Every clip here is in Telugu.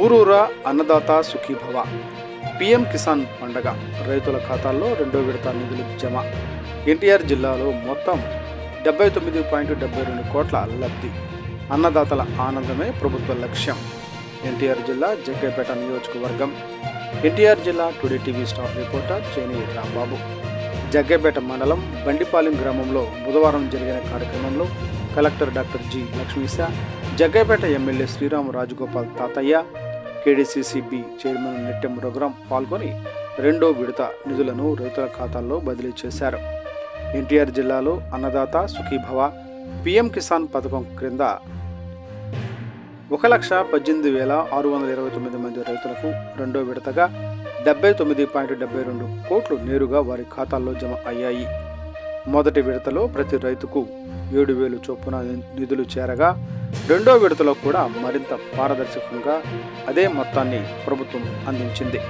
ఊరూరా అన్నదాత సుఖీభవ. పీఎం కిసాన్ పండగ రైతుల ఖాతాల్లో రెండో విడత నిధులు జమ. ఎన్టీఆర్ జిల్లాలో మొత్తం 79.72 కోట్ల లబ్ధి. అన్నదాతల ఆనందమే ప్రభుత్వ లక్ష్యం. ఎన్టీఆర్ జిల్లా జగ్గైపేట నియోజకవర్గం. ఎన్టీఆర్ జిల్లా today TV staff reporter Cheni Rambabu. Jaggayyapeta మండలం బండిపాలెం గ్రామంలో బుధవారం జరిగిన కార్యక్రమంలో collector doctor G Lakshmisha, Jaggayyapeta MLA Sriram Rajagopal Tatayya, KDCCB chairman Nittem Raghuram పాల్గొని రెండో విడత నిధులను రైతుల ఖాతాల్లో బదిలీ చేశారు. ఎన్టీఆర్ జిల్లాలో అన్నదాత సుఖీభవ పీఎం కిసాన్ పథకం క్రింద 1,18,629 మంది రైతులకు రెండో విడతగా 79.72 కోట్లు నేరుగా వారి ఖాతాల్లో జమ అయ్యాయి. మొదటి విడతలో ప్రతి రైతుకు 7,000 చొప్పున నిధులు చేరగా రెండో విడతలో కూడా మరింత పారదర్శకంగా అదే మొత్తాన్ని ప్రభుత్వం అందించింది.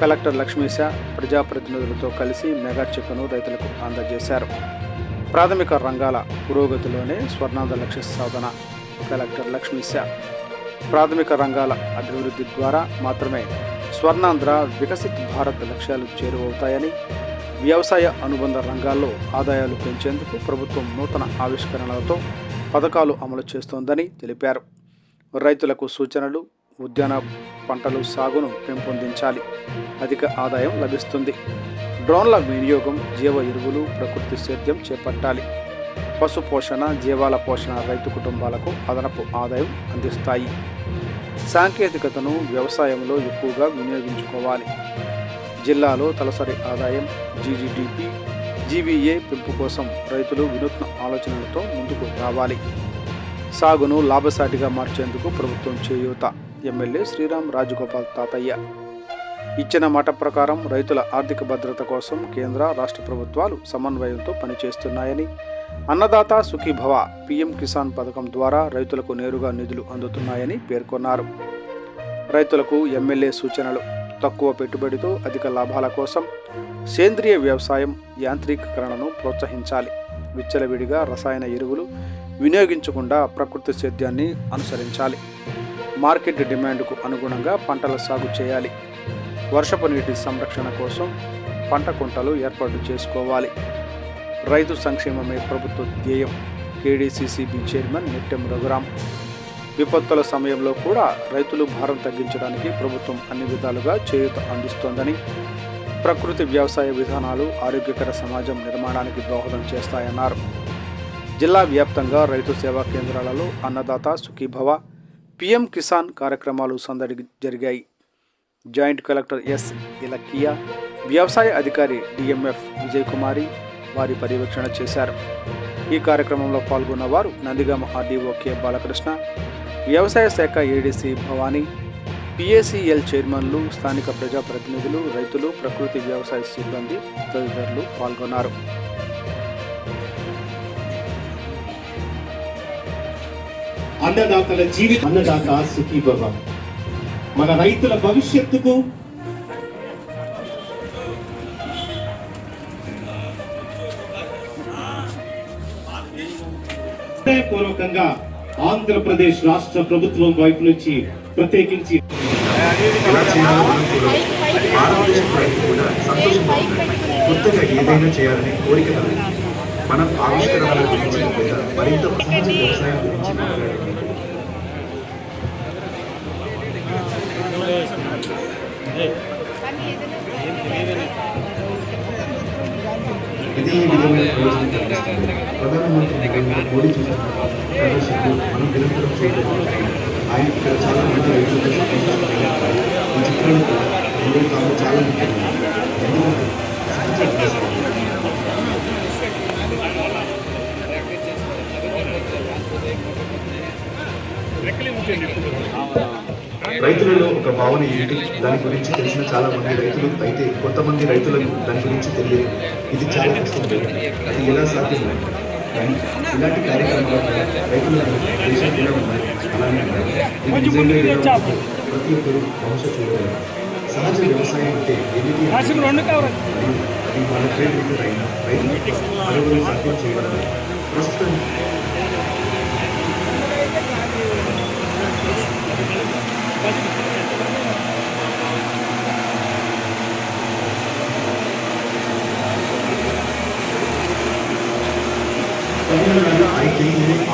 కలెక్టర్ లక్ష్మీశా ప్రజాప్రతినిధులతో కలిసి మెగా చెక్కును రైతులకు అందజేశారు. ప్రాథమిక రంగాల పురోగతిలోనే స్వర్ణాంధ్ర లక్ష్య సాధన. కలెక్టర్ లక్ష్మీశా ప్రాథమిక రంగాల అభివృద్ధి ద్వారా మాత్రమే స్వర్ణాంధ్ర వికసిత్ భారత్ లక్ష్యాలు చేరువవుతాయని, వ్యవసాయ అనుబంధ రంగాల్లో ఆదాయాలు పెంచేందుకు ప్రభుత్వం నూతన ఆవిష్కరణలతో పథకాలు అమలు చేస్తోందని తెలిపారు. రైతులకు సూచనలు, ఉద్యాన పంటలు సాగును పెంపొందించాలి, అధిక ఆదాయం లభిస్తుంది. డ్రోన్ల వినియోగం, జీవ ఎరువులు, ప్రకృతి సేద్యం చేపట్టాలి. పశు పోషణ, జీవాల పోషణ రైతు కుటుంబాలకు అదనపు ఆదాయం అందిస్తాయి. సాంకేతికతను వ్యవసాయంలో ఎక్కువగా వినియోగించుకోవాలి. జిల్లాలో తలసరి ఆదాయం, జీడీపీ, జీవీఏ పెంపు కోసం రైతులు వినూత్న ఆలోచనలతో ముందుకు రావాలి. సాగును లాభసాటిగా మార్చేందుకు ప్రభుత్వం చేయూత. ఎమ్మెల్యే శ్రీరామ్ రాజగోపాల్ తాతయ్య. ఇచ్చిన మాట ప్రకారం రైతుల ఆర్థిక భద్రత కోసం కేంద్ర, రాష్ట్ర ప్రభుత్వాలు సమన్వయంతో పనిచేస్తున్నాయని, అన్నదాత సుఖీభవ పీఎం కిసాన్ పథకం ద్వారా రైతులకు నేరుగా నిధులు అందుతున్నాయని పేర్కొన్నారు. రైతులకు ఎమ్మెల్యే సూచనలు. తక్కువ పెట్టుబడితో అధిక లాభాల కోసం సేంద్రియ వ్యవసాయం, యాంత్రీకరణను ప్రోత్సహించాలి. విచ్చలవిడిగా రసాయన ఎరువులు వినియోగించకుండా ప్రకృతి సేద్యాన్ని అనుసరించాలి. మార్కెట్ డిమాండ్కు అనుగుణంగా పంటల సాగు చేయాలి. వర్షపు నీటి సంరక్షణ కోసం పంట కుంటలు ఏర్పాటు చేసుకోవాలి. రైతు సంక్షేమమే ప్రభుత్వ ధ్యేయం. KDCCB chairman Nittem Raghuram. విపత్తుల సమయంలో కూడా రైతులు భారం తగ్గించడానికి ప్రభుత్వం అన్ని విధాలుగా చేయూత అందిస్తోందని, ప్రకృతి వ్యవసాయ విధానాలు ఆరోగ్యకర సమాజం నిర్మాణానికి దోహదం చేస్తాయన్నారు. జిల్లా వ్యాప్తంగా రైతు సేవా కేంద్రాలలో అన్నదాత సుఖీభవ, పీఎం కిసాన్ కార్యక్రమాలు సందడి జరిగాయి. జాయింట్ కలెక్టర్ ఎస్ ఇలక్కియా, వ్యవసాయ అధికారి డిఎంఎఫ్ విజయకుమారి వారి పర్యవేక్షణ చేశారు. ఈ కార్యక్రమంలో పాల్గొన్న వారు నందిగామ ఆర్డీఓ కె బాలకృష్ణ, వ్యవసాయ శాఖ ఏడీసీ భవానీ, పిఏసీఎల్ చైర్మన్లు, స్థానిక ప్రజాప్రతినిధులు, రైతులు, ప్రకృతి వ్యవసాయ సిబ్బంది తదితరులు పాల్గొన్నారు. అన్నదాతల జీవితం. అన్నదాత సుఖీభవ. మన రైతుల భవిష్యత్తుకు పూర్వకంగా ఆంధ్రప్రదేశ్ రాష్ట్ర ప్రభుత్వం వైపు నుంచి ప్రత్యేకించి కొత్తగా ఏదైనా చేయాలని కోరిక మనం ఆవిష్కరణల గురించి మరింత సహజ వ్యవసాయం గురించి మాట్లాడండి. ఇదే విధమైన ప్రయోజనం కలిగిస్తుంది. ప్రధానమంత్రి నరేంద్ర మోడీ చూసిన ప్రదర్శనలు మనం నిరంతరం చేయడం. ఆయన ఇక్కడ చాలా మంది రైతులతో ఈ చిత్రాలు కాలం చాలా ముఖ్యమైనది. ఎందుకంటే సహజ వ్యవసాయం రైతులలో ఒక భావన ఏంటి, దాని గురించి తెలిసిన చాలా మంది రైతులు అయితే కొంతమంది రైతులకు దాని గురించి తెలియదు. ఇది చాలా కష్టం, అది ఎలా సాధ్యం. కానీ ఇలాంటి కార్యక్రమాల రైతులకు దేశం ఎలా ఉన్నాయి అలానే ఇది నిజంగా ఎలా ఉంటుంది ప్రతి ఒక్కరు భవిష్యత్తు చూడలేదు. సహజ వ్యవసాయం అంటే ఏమిటి, అది మన పేరు రైతు అడుగులు సాధ్యం చేయగలరు. ప్రస్తుతం Thank you.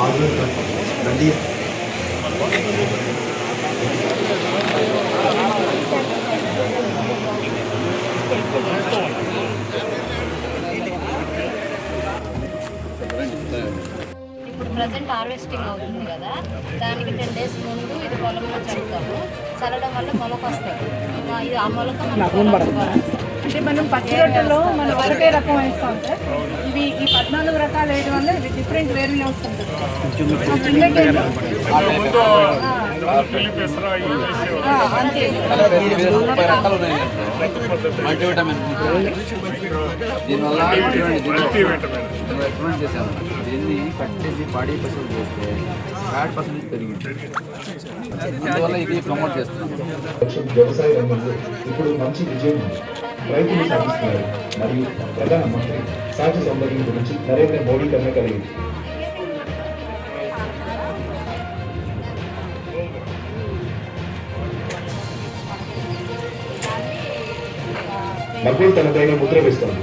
ఆధార్ కార్డు రండి. ఇప్పుడు ప్రజెంట్ హార్వెస్టింగ్ అవుతుంది కదా, దానికి 10 days ముందు ఇది పొలంలో చల్లుతాము. చల్లడం వల్ల మొలక వస్తుంది. ఇది ఆ మొలక అంటే మనం పచ్చి రొట్టెలో మనం ఒకటే రకం వేస్తాం సార్. ఇవి ఈ 14 రకాలు వేయడం వల్ల ఇది డిఫరెంట్ వేరియంట్ వస్తుంది. అంతే మల్టీవిటమిన్ దీనివల్ల ఎక్స్పెరిమెంట్ చేశాము. దీన్ని కట్ చేసి బాడీ పర్సెంట్ చేస్తే ఫ్యాట్ పర్సెంటేజ్ పెరిగింది. అందువల్ల ఇది ప్రమోట్ చేస్తున్నాం. వ్యవసాయ రంగంలో ఇప్పుడు మంచి విజయం ఉంది. రైతులు సాధిస్తున్నారు మరియు ప్రధానమంత్రి సహజ సౌందర్యం గురించి నరేంద్ర మోడీ కన్నా కలిగింది. మగ్గులు తనదైన ముద్ర వేస్తోంది.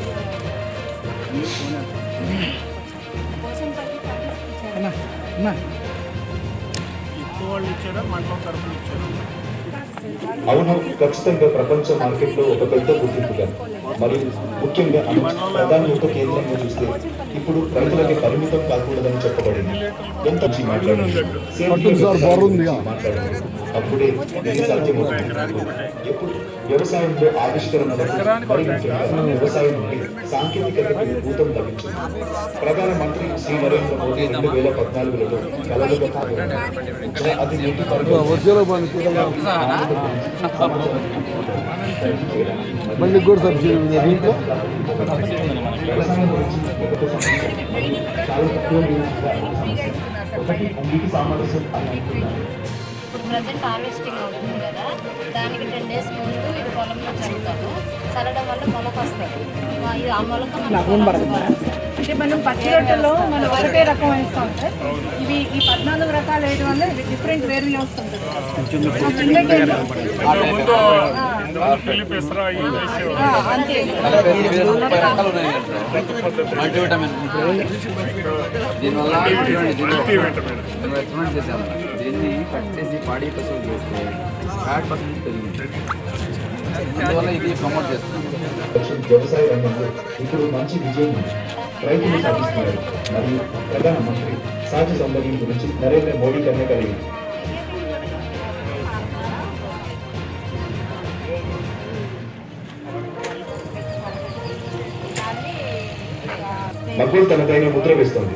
అవును, ఖచ్చితంగా ప్రపంచ మార్కెట్లో ఒక పెద్ద గుర్తింపుగా మరియు ముఖ్యంగా ప్రధాని యొక్క కేంద్రంగా చూస్తే ఇప్పుడు రైతులకి పరిమితం కాకూడదని చెప్పబడింది. ఎంత మంచి మాట్లాడండి, మాట్లాడండి, అప్పుడే ఇది సాధ్యమవుతుంది. ఎప్పుడు వ్యవసాయంలో ఆవిష్కరణలకు మరి ముఖ్యంగా వ్యవసాయం నుండి సాంకేతికతకు భూతం లభించింది. ప్రధానమంత్రి శ్రీ నరేంద్ర మోదీ 2014లో కలలుగా అది నీటి మళ్ళీ కూడా సబ్సిడీ దీంట్లో వ్యవసాయం గురించి చాలా తక్కువ ఒకటి నీటి సామరస్యం అని అనుకున్నాను. ఇప్పుడు ప్రజెంట్ హార్వెస్టింగ్ అవుతుంది కదా, దానికి 10 days ముందు ఇది పొలంలో చల్లుతాము. చల్లడం వల్ల మొలక వస్తుంది. ఇది ఆ మొలక అంటే మనం పచ్చి రొట్టెలో మనం ఒకటే రకం వేస్తాం సార్. ఇవి ఈ 14 రకాలు వేయడం వల్ల ఇది డిఫరెంట్ వేరియంట్ వస్తుంది. అంతే మల్టీవిటమిన్ దీనివల్ల ఎక్స్పెరిమెంట్ చేశాము. దీన్ని కట్ చేసి బాడీ పర్సెంట్ చేస్తే ఫ్యాట్ పర్సెంటేజ్ పెరిగింది. అందువల్ల ఇది ప్రమోట్ చేస్తున్నాం. వ్యవసాయ రంగంలో ఇప్పుడు మంచి విజయం ఉంది. రైతులు సాధిస్తున్నారు మరియు ప్రధానమంత్రి సహజ సౌందర్యం గురించి నరేంద్ర మోడీ కన్నా కలిగింది. మగ్గులు తనదైన ముద్ర వేస్తోంది.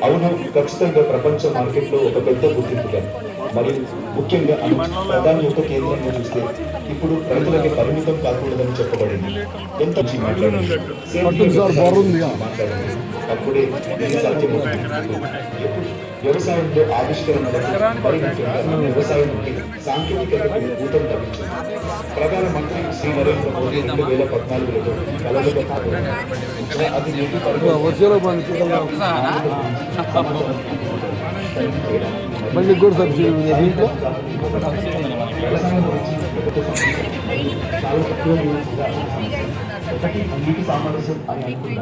అవును, ఖచ్చితంగా ప్రపంచ మార్కెట్లో ఒక పెద్ద గుర్తింపుగా మరియు ముఖ్యంగా ప్రధాని యొక్క కేంద్రంగా చూస్తే ఇప్పుడు రైతులకి పరిమితం కాకూడదని చెప్పబడింది. ఎంత మంచి మాట్లాడండి, మాట్లాడండి, అప్పుడే ఇది సాధ్యమవుతుంది. ఎప్పుడు వ్యవసాయంలో ఆవిష్కరణలకు మరి ముఖ్యంగా వ్యవసాయం నుండి సాంకేతికతకు భూతం లభించింది. ప్రధానమంత్రి శ్రీ నరేంద్ర మోదీ 2014లో కలలుగా అది నీటి మళ్ళీ కూడా సబ్సిడీ దీంట్లో వ్యవసాయం గురించి చాలా తక్కువ ఒకటి నీటి సామరస్యం అని అనుకున్నాను.